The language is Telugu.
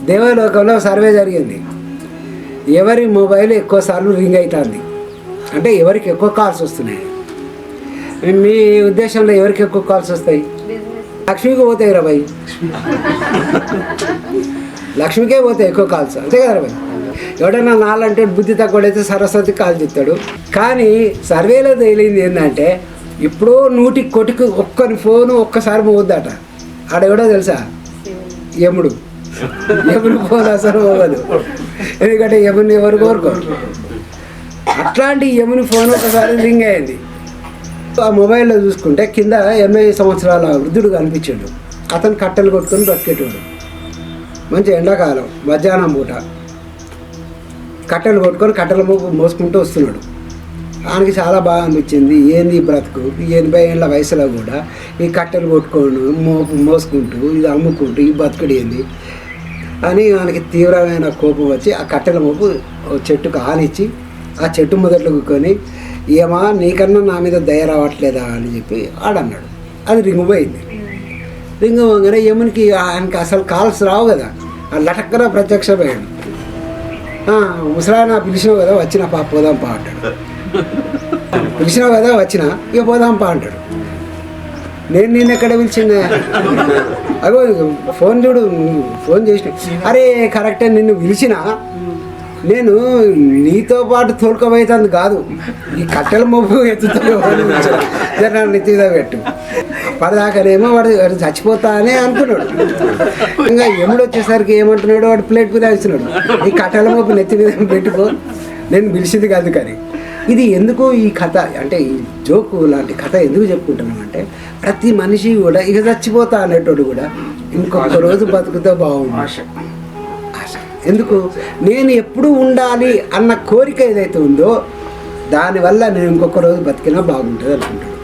దేవలోకంలో సర్వే జరిగింది. ఎవరి మొబైల్ ఎక్కువసార్లు రింగ్ అవుతుంది అంటే ఎవరికి ఎక్కువ కాల్స్ వస్తున్నాయి. మీ ఉద్దేశంలో ఎవరికి ఎక్కువ కాల్స్ వస్తాయి? లక్ష్మికి పోతాయి రా భయ్, లక్ష్మికే పోతాయి ఎక్కువ కాల్స్, అంతే కదా భయ్. ఎవడన్నా నాలంటే బుద్ధి తక్కువడైతే సరస్వతి కాల్ చెప్తాడు. కానీ సర్వేలో తేలింది ఏంటంటే ఇప్పుడు 100 కోటికి ఒక్కరి ఫోను ఒక్కసారి పోద్దట. ఆడెవడో తెలుసా? యముడు. యముడు ఫోన్ అసలు పోవదు, ఎందుకంటే యముని ఎవరు కోరుకోరు. అట్లాంటి యముని ఫోన్ ఒకసారి రింగ్ అయింది. ఆ మొబైల్లో చూసుకుంటే కింద 80 సంవత్సరాల వృద్ధుడు కనిపించాడు. అతను కట్టెలు కొట్టుకొని బ్రతికేటాడు. మంచి ఎండాకాలం మధ్యాహ్నం పూట కట్టెలు కొట్టుకొని కట్టెల మోసుకుంటూ వస్తున్నాడు. ఆయనకి చాలా బాగా అనిపించింది. ఏంది ఈ బ్రతుకు, 80 ఏళ్ళ వయసులో కూడా ఈ కట్టెలు కొట్టుకోను మోసుకుంటూ ఇది అమ్ముకుంటూ ఈ బతుకుడు ఏంది అని ఆయనకి తీవ్రమైన కోపం వచ్చి ఆ కట్టెల మోపు చెట్టుకు ఆనిచ్చి ఆ చెట్టు మొదట్లో కూర్చొని, ఏమా నీకన్నా నా మీద దయ రావట్లేదా అని చెప్పి ఆడన్నాడు. అది రింగు పోయింది. రింగు పోగానే యమునికి ఆయనకి అసలు కాల్స్ రావు కదా, ఆ లటక్కన ప్రత్యక్షమయ్యాడు. ముసలాయన పిలిచినావు కదా వచ్చిన పోదాం పా అంటాడు. పిలిచినావు కదా వచ్చిన ఇక పోదాం పా అంటాడు. నేను ఎక్కడ పిలిచిందే? అగో ఫోన్ చూడు, ఫోన్ చేసిన. అరే కరెక్టే, నిన్ను పిలిచిన నేను నీతో పాటు తోలుకోబోయేది కాదు, ఈ కట్టెల మొబ్బు ఎత్తుతో నెత్తి మీద పెట్టు. పడదాకనేమో వాడు చచ్చిపోతా అని అనుకున్నాడు. ఇంకా ఎముడు వచ్చేసరికి ఏమంటున్నాడు, వాడు ప్లేట్ మీద ఇస్తున్నాడు, ఈ కట్టెల మొబ్బు నెత్తి మీద పెట్టుకో, నేను పిలిచింది కాదు. కానీ ఇది ఎందుకు ఈ కథ అంటే ఈ జోకు లాంటి కథ ఎందుకు చెప్పుకుంటున్నాం అంటే ప్రతి మనిషి కూడా ఇక చచ్చిపోతా అనేటోడు కూడా ఇంకొక రోజు బతుకుతో బాగుంది ఆశ. ఎందుకు నేను ఎప్పుడు ఉండాలి అన్న కోరిక ఏదైతే ఉందో దానివల్ల నేను ఇంకొక రోజు బతికినా బాగుంటుంది అనుకుంటాను.